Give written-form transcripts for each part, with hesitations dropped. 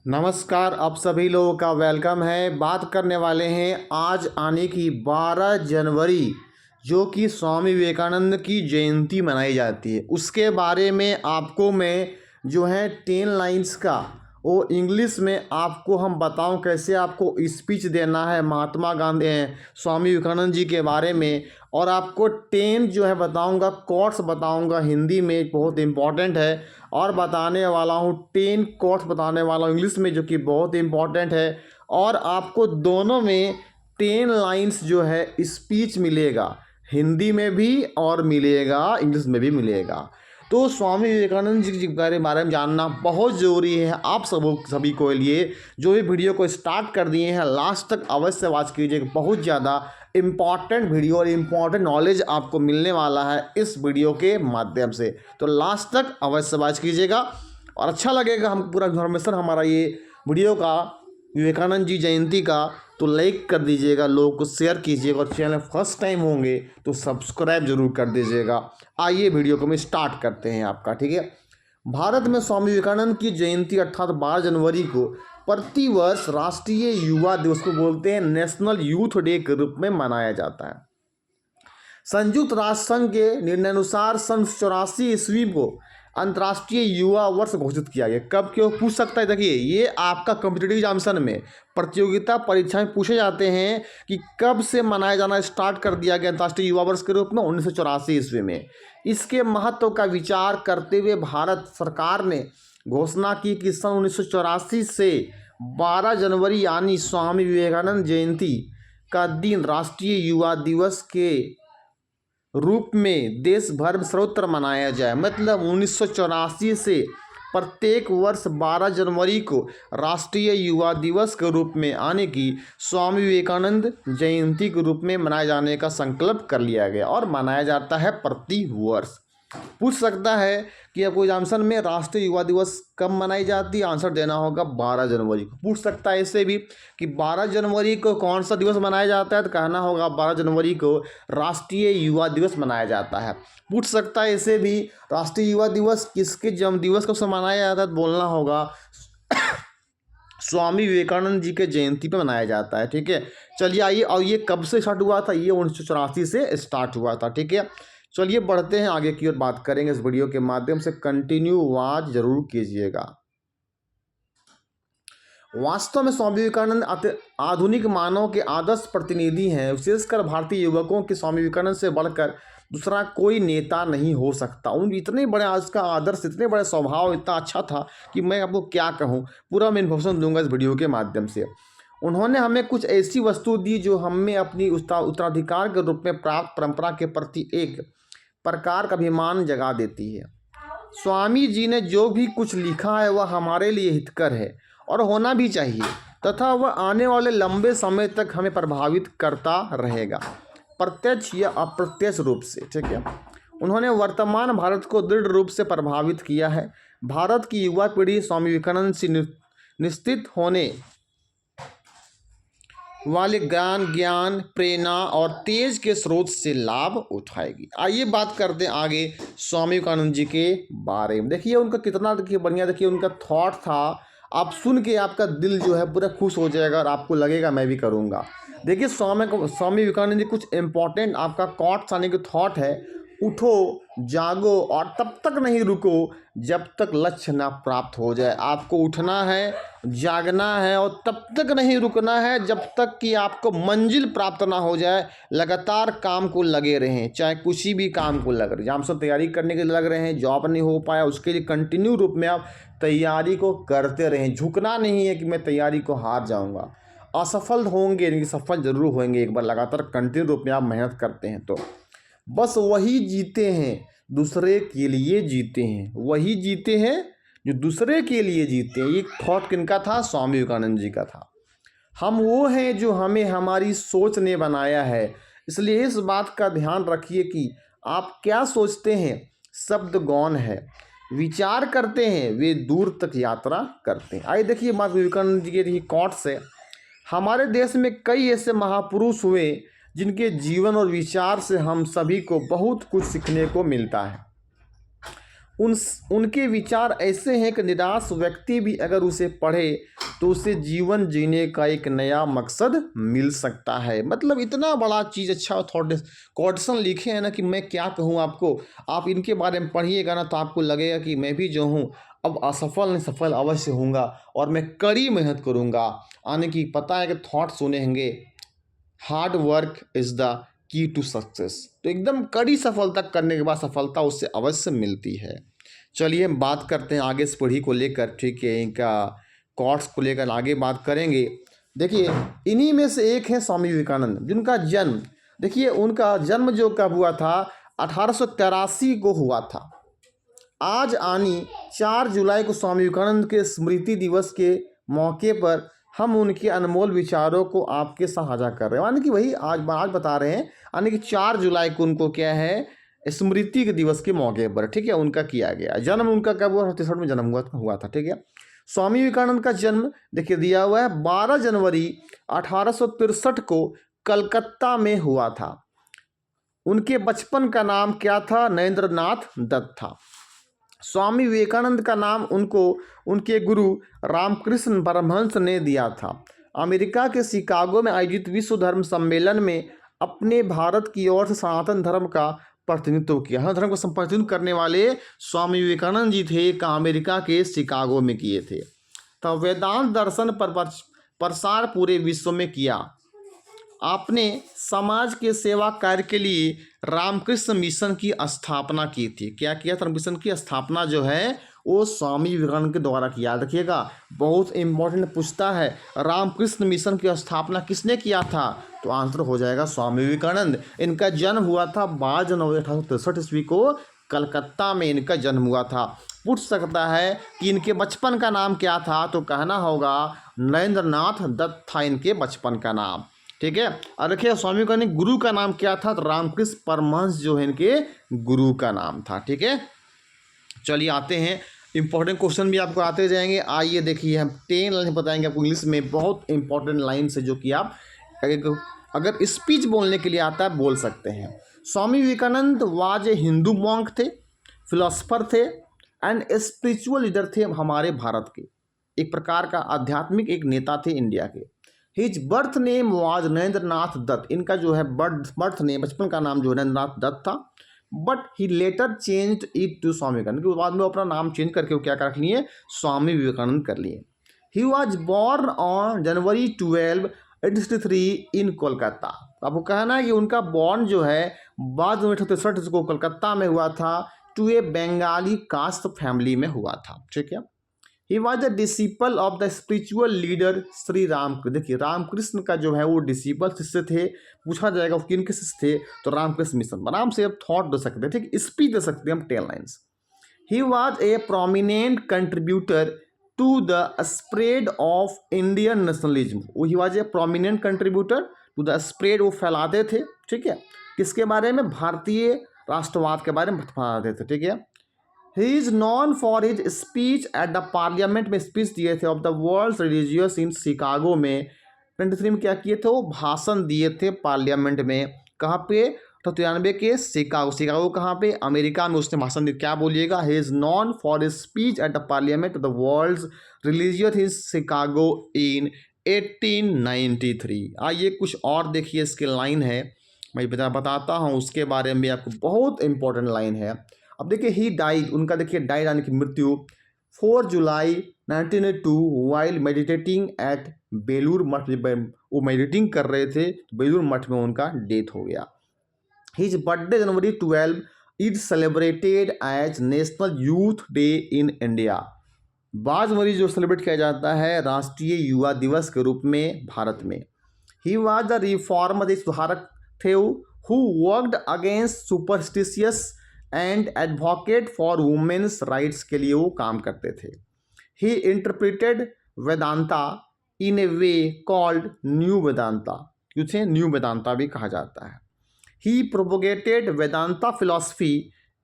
नमस्कार, आप सभी लोगों का वेलकम है। बात करने वाले हैं आज आने की 12 जनवरी जो कि स्वामी विवेकानंद की जयंती मनाई जाती है, उसके बारे में आपको मैं जो है 10 लाइन्स का वो इंग्लिश में आपको हम बताऊं कैसे आपको स्पीच देना है महात्मा गांधी स्वामी विवेकानंद जी के बारे में। और आपको 10 जो है बताऊंगा, कोट्स बताऊंगा हिंदी में, बहुत इंपॉर्टेंट है। और बताने वाला हूँ 10 कोट्स बताने वाला हूँ इंग्लिश में जो कि बहुत इंपॉर्टेंट है। और आपको दोनों में 10 लाइन्स जो है स्पीच मिलेगा, हिंदी में भी और मिलेगा इंग्लिश में भी मिलेगा। तो स्वामी विवेकानंद जी के बारे में जानना बहुत ज़रूरी है आप सभी को लिए। जो भी वीडियो को स्टार्ट कर दिए हैं लास्ट तक अवश्य वॉच कीजिएगा, बहुत ज़्यादा इम्पॉर्टेंट वीडियो और इम्पॉर्टेंट नॉलेज आपको मिलने वाला है इस वीडियो के माध्यम से। तो लास्ट तक अवश्य वॉच कीजिएगा और अच्छा लगेगा हम पूरा इन्फॉर्मेशन हमारा ये वीडियो का विवेकानंद जी जयंती का तो लाइक कर दीजिएगा, लोगों को शेयर कीजिएगा और चैनल फर्स्ट टाइम होंगे तो सब्सक्राइब जरूर कर दीजिएगा। आइए वीडियो को हम स्टार्ट करते हैं आपका, ठीक है। भारत में स्वामी विवेकानंद की जयंती अर्थात 12 जनवरी को प्रतिवर्ष राष्ट्रीय युवा दिवस को बोलते हैं, नेशनल यूथ डे के रूप में मनाया जाता है। संयुक्त राष्ट्र संघ के निर्णयानुसार सन 84 ईस्वी को अंतर्राष्ट्रीय युवा वर्ष घोषित किया गया। कब क्यों पूछ सकता है, देखिए ये आपका कॉम्पिटिटिव एग्जामिनेशन में प्रतियोगिता परीक्षा में पूछे जाते हैं कि कब से मनाया जाना स्टार्ट कर दिया गया अंतर्राष्ट्रीय युवा वर्ष के रूप में 1984 ईस्वी में। इसके महत्व का विचार करते हुए भारत सरकार ने घोषणा की कि सन 1984 से 12 जनवरी यानी स्वामी विवेकानंद जयंती का दिन राष्ट्रीय युवा दिवस के रूप में देश भर में सर्वत्र मनाया जाए। मतलब 1984 से प्रत्येक वर्ष 12 जनवरी को राष्ट्रीय युवा दिवस के रूप में आने की स्वामी विवेकानंद जयंती के रूप में मनाए जाने का संकल्प कर लिया गया और मनाया जाता है प्रति वर्ष। पूछ सकता है कि आपको एग्जामिनेशन में राष्ट्रीय युवा दिवस कब मनाई जाती है, आंसर देना होगा 12 जनवरी को। पूछ सकता है ऐसे भी कि 12 जनवरी को कौन सा दिवस मनाया जाता है, तो कहना होगा 12 जनवरी को राष्ट्रीय युवा दिवस मनाया जाता है। पूछ सकता है ऐसे भी राष्ट्रीय युवा दिवस किसके जन्म दिवस को मनाया जाता है, तो बोलना होगा स्वामी विवेकानंद जी के जयंती पे मनाया जाता है, ठीक है। चलिए आइए, और ये कब से स्टार्ट हुआ था, ये 1984 से स्टार्ट हुआ था, ठीक है। चलिए बढ़ते हैं आगे की ओर, बात करेंगे इस वीडियो के माध्यम से, कंटिन्यू वॉच जरूर कीजिएगा। वास्तव में स्वामी विवेकानंद आधुनिक मानव के आदर्श प्रतिनिधि हैं। विशेषकर भारतीय युवकों के स्वामी विवेकानंद से बढ़कर दूसरा कोई नेता नहीं हो सकता। उन इतने बड़े आज का आदर्श, इतने बड़े स्वभाव इतना अच्छा था कि मैं आपको क्या कहूँ, पूरा मैं इन्फॉर्मेशन दूंगा इस वीडियो के माध्यम से। उन्होंने हमें कुछ ऐसी वस्तु दी जो हमें अपनी उत्तराधिकार के रूप में प्राप्त परंपरा के प्रति एक प्रकार का अभिमान जगा देती है। स्वामी जी ने जो भी कुछ लिखा है वह हमारे लिए हितकर है और होना भी चाहिए, तथा वह आने वाले लंबे समय तक हमें प्रभावित करता रहेगा, प्रत्यक्ष या अप्रत्यक्ष रूप से, ठीक है। उन्होंने वर्तमान भारत को दृढ़ रूप से प्रभावित किया है। भारत की युवा पीढ़ी स्वामी विवेकानंद से निश्चित होने वाले ज्ञान, प्रेरणा और तेज के स्रोत से लाभ उठाएगी। आइए बात करते हैं आगे स्वामी विवेकानंद जी के बारे में। देखिए उनका कितना, देखिए बढ़िया, देखिए उनका थॉट था, आप सुन के आपका दिल जो है पूरा खुश हो जाएगा और आपको लगेगा मैं भी करूँगा। देखिए स्वामी विवेकानंद जी कुछ इंपॉर्टेंट आपका कॉट्स आने के थॉट है। उठो, जागो और तब तक नहीं रुको जब तक लक्ष्य ना प्राप्त हो जाए। आपको उठना है, जागना है और तब तक नहीं रुकना है जब तक कि आपको मंजिल प्राप्त ना हो जाए। लगातार काम को लगे रहें, चाहे किसी भी काम को लग रहे हैं। हम सब तैयारी करने के लिए लग रहे हैं, जॉब नहीं हो पाया उसके लिए कंटिन्यू रूप में आप तैयारी को करते रहें। झुकना नहीं है कि मैं तैयारी को हार जाऊँगा, असफल होंगे लेकिन सफल जरूर होंगे एक बार लगातार कंटिन्यू रूप में आप मेहनत करते हैं तो। बस वही जीते हैं दूसरे के लिए जीते हैं, वही जीते हैं जो दूसरे के लिए जीते हैं। ये थॉट किनका था, स्वामी विवेकानंद जी का था। हम वो हैं जो हमें हमारी सोच ने बनाया है, इसलिए इस बात का ध्यान रखिए कि आप क्या सोचते हैं शब्द गौण है, विचार करते हैं वे दूर तक यात्रा करते हैं। आइए देखिए बात विवेकानंद जी के कॉट से। हमारे देश में कई ऐसे महापुरुष हुए जिनके जीवन और विचार से हम सभी को बहुत कुछ सीखने को मिलता है। उनके विचार ऐसे हैं कि निराश व्यक्ति भी अगर उसे पढ़े तो उसे जीवन जीने का एक नया मकसद मिल सकता है। मतलब इतना बड़ा चीज़, अच्छा थॉट क्वेश्चन लिखे हैं ना कि मैं क्या कहूँ आपको। आप इनके बारे में पढ़िएगा ना तो आपको लगेगा कि मैं भी जो हूँ अब असफल नहीं सफल अवश्य होऊंगा और मैं कड़ी मेहनत करूँगा। आने की पता है कि थॉट सुनेंगे, hard work is the key to success. तो एकदम कड़ी सफलता करने के बाद सफलता उससे अवश्य मिलती है। चलिए हम बात करते हैं आगे इस पीढ़ी को लेकर, ठीक है, इनका कॉट्स को लेकर आगे बात करेंगे। देखिए इन्हीं में से एक है स्वामी विवेकानंद, जिनका जन्म, देखिए उनका जन्म जो कब हुआ था, 1883 को हुआ था। आज आनी 4 जुलाई को स्वामी विवेकानंद के स्मृति दिवस के मौके पर हम उनके अनमोल विचारों को आपके साथ साझा कर रहे हैं। यानी कि वही आज बता रहे हैं, यानी कि 4 जुलाई को उनको क्या है, स्मृति के दिवस के मौके पर, ठीक है, उनका किया गया जन्म। उनका कब हुआ, 1963 में जन्म हुआ था, ठीक है। स्वामी विवेकानंद का जन्म देखिए दिया हुआ है 12 जनवरी 1863 को कलकत्ता में हुआ था। उनके बचपन का नाम क्या था, नरेंद्र नाथ दत्त था। स्वामी विवेकानंद का नाम उनको उनके गुरु रामकृष्ण परमहंस ने दिया था। अमेरिका के शिकागो में आयोजित विश्व धर्म सम्मेलन में अपने भारत की ओर से सनातन धर्म का प्रतिनिधित्व किया। सनातन धर्म को प्रतिनिधित्व करने वाले स्वामी विवेकानंद जी थे, का अमेरिका के शिकागो में किए थे। तब वेदांत दर्शन पर प्रसार पूरे विश्व में किया। आपने समाज के सेवा कार्य के लिए रामकृष्ण मिशन की स्थापना की थी। क्या किया था, मिशन की स्थापना जो है वो स्वामी विवेकानंद के द्वारा किया। रखिएगा बहुत इंपॉर्टेंट पूछता है, रामकृष्ण मिशन की स्थापना किसने किया था, तो आंसर हो जाएगा स्वामी विवेकानंद। इनका जन्म हुआ था 12 जनवरी 1863 ईस्वी को कलकत्ता में इनका जन्म हुआ था। पूछ सकता है कि इनके बचपन का नाम क्या था, तो कहना होगा नरेंद्र नाथ दत्त था इनके बचपन का नाम, ठीक है। और देखिए स्वामी विवेकानंद गुरु का नाम क्या था, तो रामकृष्ण परमहंस जो है इनके गुरु का नाम था, ठीक है। चलिए आते हैं, इंपॉर्टेंट क्वेश्चन भी आपको आते जाएंगे। आइए देखिए हम 10 लाइन बताएंगे आपको इंग्लिश में, बहुत इंपॉर्टेंट लाइन से, जो कि आप अगर स्पीच बोलने के लिए आता है बोल सकते हैं। Swami Vivekananda was a Hindu monk थे, फिलोसफर थे एंड स्पिरिचुअल लीडर थे हमारे भारत के, एक प्रकार का आध्यात्मिक एक नेता थे इंडिया के। His birth name was Narendra Nath Datta, इनका जो है बर्थ नेम, बचपन का नाम जो है नरेंद्र नाथ दत्त था। But he later changed it to Swami Vivekananda, के बाद में अपना नाम चेंज करके वो क्या कर लिए, स्वामी विवेकानंद कर लिए। He was born on January 12, 1863 in Kolkata. आपको कहना है कि उनका बॉर्न जो है 12 जनवरी 1863 को कोलकाता में हुआ था, to a Bengali caste family में हुआ था, ठीक है। He was the disciple of the spiritual leader Shri Ramakrishna. देखिए रामकृष्ण का जो है वो डिसिपल शिष्य थे। पूछा जाएगा किन के शिष्य थे, तो रामकृष्ण मिशन। आराम से आप थॉट दे सकते हैं, ठीक, स्पीच दे सकते हैं हम 10 lines. He was a prominent contributor to the spread of Indian nationalism. He was a prominent contributor to the spread, वो फैलाते थे, ठीक है, किसके बारे में, भारतीय राष्ट्रवाद के बारे में फैलाते थे, ठीक है। ही is known for his speech at the parliament में स्पीच दिए थे of the world religious in Chicago में 23 में क्या किए थे, वो भाषण दिए थे पार्लियामेंट में। कहाँ पे, 93 के शिकागो कहाँ पे, अमेरिका में उसने भाषण दिया। क्या बोलिएगा, he is known for his speech at the parliament of the world religious in Chicago in 1893। आइए कुछ और देखिए, इसके लाइन है, मैं बताता हूँ उसके बारे में, आपको बहुत इंपॉर्टेंट लाइन है। अब देखिए ही डाइड, उनका देखिए डाइड यानी कि मृत्यु 4 जुलाई 1902 while meditating eight Belur Math. वो मेडिटेटिंग कर रहे थे, बेलूर मठ में उनका डेथ हो गया। His birthday January 12 is celebrated as national youth day in India. 12 जनवरी जो सेलिब्रेट किया जाता है राष्ट्रीय युवा दिवस के रूप में भारत में। ही वॉज द रिफॉर्मर, सुधारक थे, who worked against superstitious and advocate for women's rights, के लिए वो काम करते थे। He interpreted Vedanta in a way called new Vedanta, उसे न्यू वेदांता भी कहा जाता है। He propagated Vedanta philosophy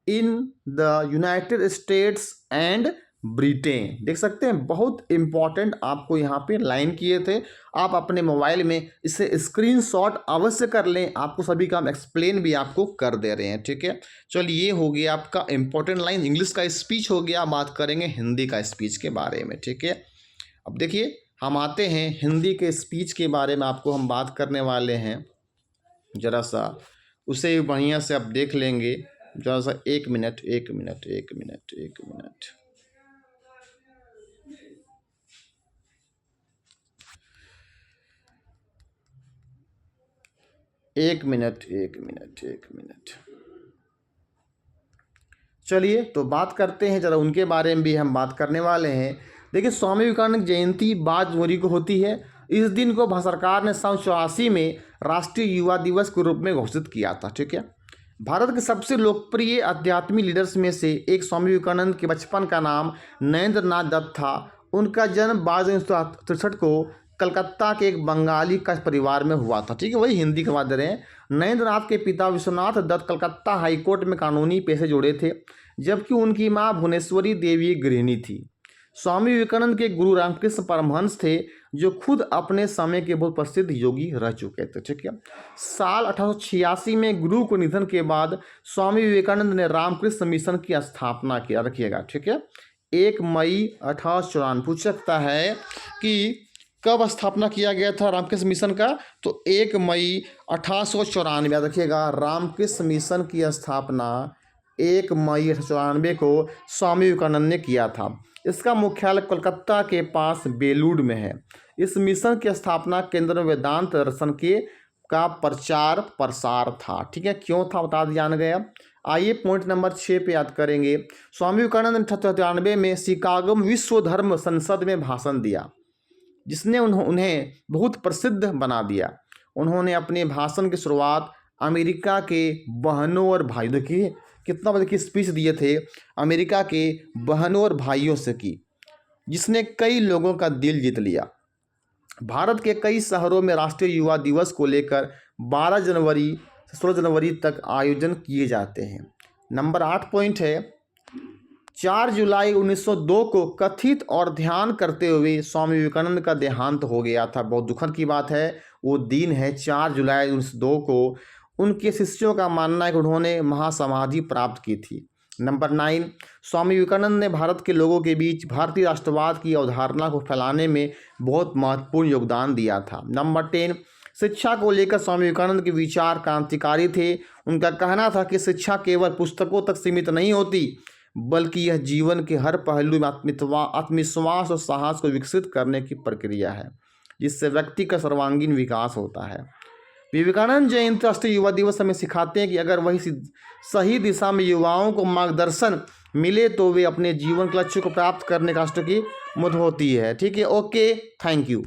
in the United States and Britain. देख सकते हैं बहुत इंपॉर्टेंट आपको यहाँ पे लाइन किए थे। आप अपने मोबाइल में इसे स्क्रीनशॉट अवश्य कर लें, आपको सभी का हम एक्सप्लेन भी आपको कर दे रहे हैं, ठीक है। चलिए ये हो गया आपका इंपॉर्टेंट लाइन, इंग्लिश का स्पीच हो गया। बात करेंगे हिंदी का स्पीच के बारे में, ठीक है। अब देखिए हम आते हैं हिंदी के स्पीच के बारे में, आपको हम बात करने वाले हैं। ज़रा सा उसे बढ़िया से आप देख लेंगे। ज़रा सा एक मिनट एक मिनट एक मिनट एक मिनट। एक मिनट एक मिनट एक मिनट। चलिए तो बात करते हैं, ज़रा उनके बारे में भी हम बात करने वाले हैं। देखिए, स्वामी विवेकानंद जयंती 22 जनवरी को होती है। इस दिन को भारत सरकार ने 1984 में राष्ट्रीय युवा दिवस के रूप में घोषित किया था। ठीक है, भारत के सबसे लोकप्रिय आध्यात्मिक लीडर्स में से एक स्वामी विवेकानंद के बचपन का नाम नरेंद्र नाथ दत्त था। उनका जन्म 22 जनवरी 1963 को कलकत्ता के एक बंगाली का परिवार में हुआ था। ठीक है, वही हिंदी के बात दे रहे हैं। नरेंद्र नाथ के पिता विश्वनाथ दत्त कलकत्ता हाईकोर्ट में कानूनी पेशे जुड़े थे, जबकि उनकी मां भुवनेश्वरी देवी गृहिणी थी। स्वामी विवेकानंद के गुरु रामकृष्ण परमहंस थे, जो खुद अपने समय के बहुत प्रसिद्ध योगी रह चुके थे। ठीक है, साल 1886 में गुरु के निधन के बाद स्वामी विवेकानंद ने रामकृष्ण मिशन की स्थापना किया। रखिएगा, ठीक है, 1 मई 1894। पूछ सकता है कि कब स्थापना किया गया था रामकृष्ण मिशन का, तो 1 मई 1894। याद रखिएगा, रामकृष्ण मिशन की स्थापना 1 मई 1894 को स्वामी विवेकानंद ने किया था। इसका मुख्यालय कोलकाता के पास बेलूर में है। इस मिशन की स्थापना केंद्र में वेदांत दर्शन का प्रचार प्रसार था। ठीक है, क्यों था बता जान गया। आइए पॉइंट नंबर 6 पे याद करेंगे। स्वामी विवेकानंद ने 1893 में शिकागो में विश्व धर्म संसद में भाषण दिया, जिसने उन्हें बहुत प्रसिद्ध बना दिया। उन्होंने अपने भाषण की शुरुआत अमेरिका के बहनों और भाइयों, देखिए कितना बड़े की स्पीच दिए थे, अमेरिका के बहनों और भाइयों से की, जिसने कई लोगों का दिल जीत लिया। भारत के कई शहरों में राष्ट्रीय युवा दिवस को लेकर 12 जनवरी से 16 जनवरी तक आयोजन किए जाते हैं। नंबर 8 पॉइंट है, 4 जुलाई 1902 को कथित और ध्यान करते हुए स्वामी विवेकानंद का देहांत हो गया था। बहुत दुखद की बात है। वो दिन है 4 जुलाई 1902 को। उनके शिष्यों का मानना है कि उन्होंने महासमाधि प्राप्त की थी। नंबर 9, स्वामी विवेकानंद ने भारत के लोगों के बीच भारतीय राष्ट्रवाद की अवधारणा को फैलाने में बहुत महत्वपूर्ण योगदान दिया था। नंबर 10, शिक्षा को लेकर स्वामी विवेकानंद के विचार क्रांतिकारी थे। उनका कहना था कि शिक्षा केवल पुस्तकों तक सीमित नहीं होती, बल्कि यह जीवन के हर पहलू में आत्मविश्वास और साहस को विकसित करने की प्रक्रिया है, जिससे व्यक्ति का सर्वांगीण विकास होता है। विवेकानंद जयंती राष्ट्रीय युवा दिवस हमें सिखाते हैं कि अगर वही सही दिशा में युवाओं को मार्गदर्शन मिले तो वे अपने जीवन के लक्ष्य को प्राप्त करने का राष्ट्र की मुद होती है। ठीक है, ओके, थैंक यू।